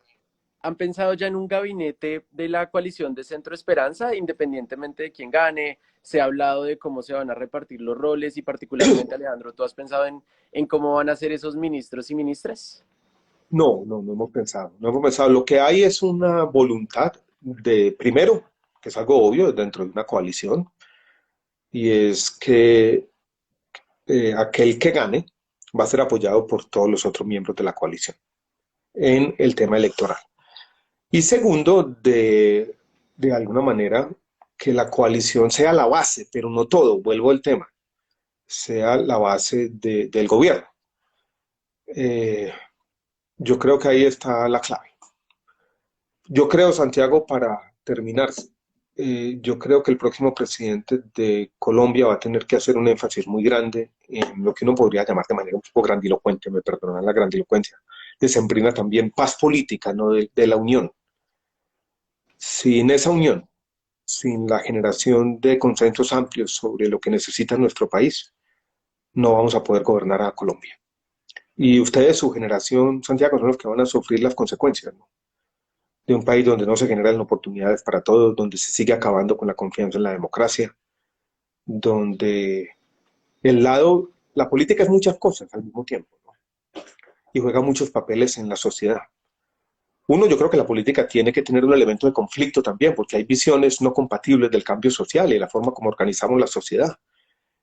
han pensado ya en un gabinete de la coalición de Centro Esperanza, independientemente de quién gane? Se ha hablado de cómo se van a repartir los roles y particularmente, Alejandro, ¿tú has pensado en cómo van a ser esos ministros y ministras? No hemos pensado. No hemos pensado. Lo que hay es una voluntad de, primero, que es algo obvio dentro de una coalición, y es que aquel que gane va a ser apoyado por todos los otros miembros de la coalición en el tema electoral. Y segundo, de alguna manera, que la coalición sea la base, pero no todo, vuelvo al tema, sea la base del gobierno. Eh, yo creo que ahí está la clave. Yo creo, Santiago, para terminar, yo creo que el próximo presidente de Colombia va a tener que hacer un énfasis muy grande en lo que uno podría llamar de manera un poco grandilocuente, me perdonan la grandilocuencia, decembrina también, paz política, ¿no? De la unión. Sin esa unión, sin la generación de consensos amplios sobre lo que necesita nuestro país, no vamos a poder gobernar a Colombia. Y ustedes, su generación, Santiago, son los que van a sufrir las consecuencias, ¿no? De un país donde no se generan oportunidades para todos, donde se sigue acabando con la confianza en la democracia, donde la política es muchas cosas al mismo tiempo, ¿no? Y juega muchos papeles en la sociedad. Uno, yo creo que la política tiene que tener un elemento de conflicto también, porque hay visiones no compatibles del cambio social y de la forma como organizamos la sociedad,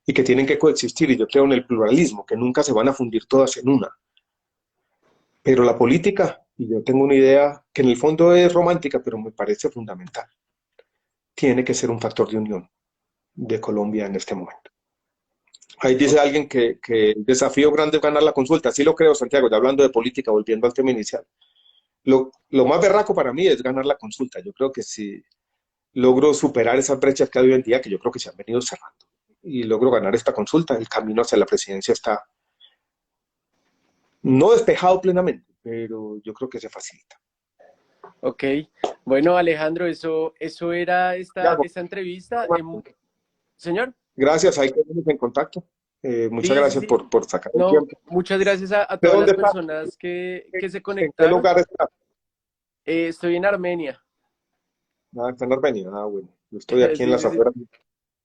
y que tienen que coexistir, y yo creo en el pluralismo, que nunca se van a fundir todas en una. Pero la política, y yo tengo una idea que en el fondo es romántica, pero me parece fundamental, tiene que ser un factor de unión de Colombia en este momento. Ahí dice alguien que el desafío grande es ganar la consulta. Sí lo creo, Santiago, ya hablando de política, volviendo al tema inicial. Lo más berraco para mí es ganar la consulta. Yo creo que si logro superar esas brechas que hay hoy en día, que yo creo que se han venido cerrando, y logro ganar esta consulta, el camino hacia la presidencia está no despejado plenamente, pero yo creo que se facilita. Ok. Bueno, Alejandro, eso era Santiago, esta entrevista. Señor. gracias, ahí quedamos en contacto. Muchas Sí, sí, gracias sí. por sacar el No, tiempo. muchas gracias a ¿De todas dónde las estás? personas que se ¿En qué conectaron. lugar estás? Estoy en Armenia. Ah, está en Armenia. Ah, bueno. Yo estoy aquí en Sí, las sí, sí. afueras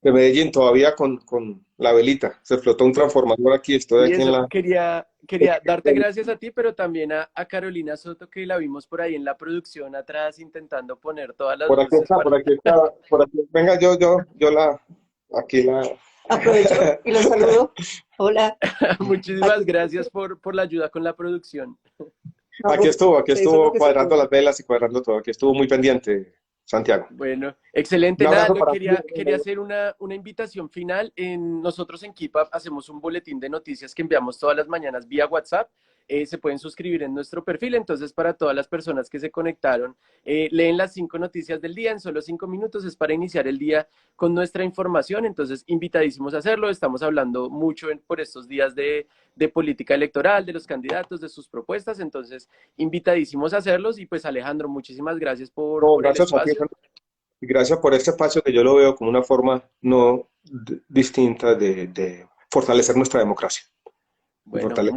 de Medellín, todavía con la velita. Se explotó un transformador aquí, estoy Sí, aquí en eso. la... Quería darte gracias a ti, pero también a Carolina Soto, que la vimos por ahí en la producción atrás intentando poner todas las Por aquí luces está, para... por aquí está, por aquí. Venga, yo aquí la... Aprovecho y los saludo. Hola, Muchísimas aquí. gracias por la ayuda con la producción. No, Aquí eso es lo estuvo que se cuadrando puede. las velas y cuadrando todo. Aquí estuvo muy pendiente, Santiago. Bueno, Un excelente. Nada, abrazo para ti. quería hacer una invitación final. Nosotros en Keepup hacemos un boletín de noticias que enviamos todas las mañanas vía WhatsApp. Se pueden suscribir en nuestro perfil. Entonces, para todas las personas que se conectaron, leen las 5 noticias del día en solo 5 minutos. Es para iniciar el día con nuestra información. Entonces, invitadísimos a hacerlo. Estamos hablando mucho por estos días de política electoral, de los candidatos, de sus propuestas. Entonces, invitadísimos a hacerlos. Y pues, Alejandro, muchísimas gracias No, por el gracias a ti, espacio. y gracias por este espacio que yo lo veo como una forma no distinta de fortalecer nuestra democracia. Bueno, Fortalecer